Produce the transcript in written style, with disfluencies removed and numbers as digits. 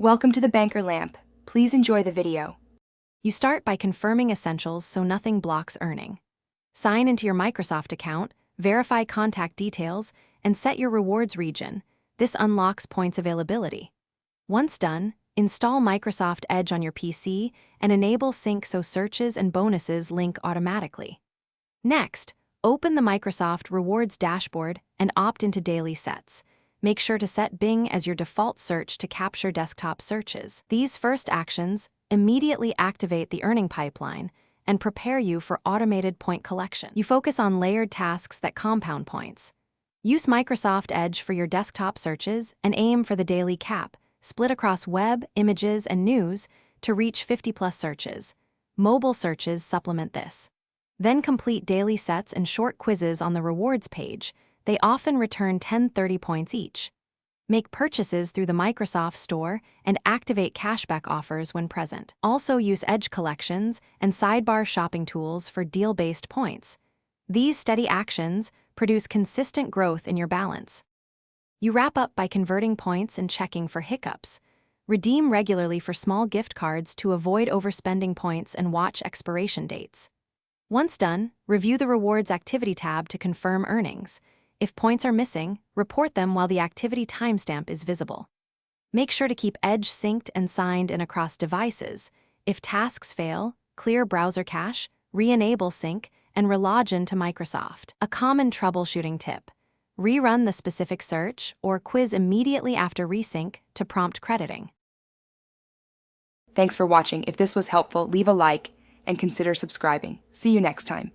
Welcome to the Banker Lamp. Please enjoy the video. You start by confirming essentials so nothing blocks earning. Sign into your Microsoft account, verify contact details, and set your rewards region. This unlocks points availability. Once done, install Microsoft Edge on your PC and enable sync so searches and bonuses link automatically. Next, open the Microsoft Rewards dashboard and opt into daily sets. Make sure to set Bing as your default search to capture desktop searches. These first actions immediately activate the earning pipeline and prepare you for automated point collection. You focus on layered tasks that compound points. Use Microsoft Edge for your desktop searches and aim for the daily cap, split across web, images, and news to reach 50+ searches. Mobile searches supplement this. Then complete daily sets and short quizzes on the rewards page. They often return 10-30 points each. Make purchases through the Microsoft Store and activate cashback offers when present. Also use Edge collections and sidebar shopping tools for deal-based points. These steady actions produce consistent growth in your balance. You wrap up by converting points and checking for hiccups. Redeem regularly for small gift cards to avoid overspending points and watch expiration dates. Once done, review the Rewards Activity tab to confirm earnings. If points are missing, report them while the activity timestamp is visible. Make sure to keep Edge synced and signed in across devices. If tasks fail, clear browser cache, re-enable sync, and relog into Microsoft. A common troubleshooting tip: rerun the specific search or quiz immediately after resync to prompt crediting. Thanks for watching. If this was helpful, leave a like and consider subscribing. See you next time.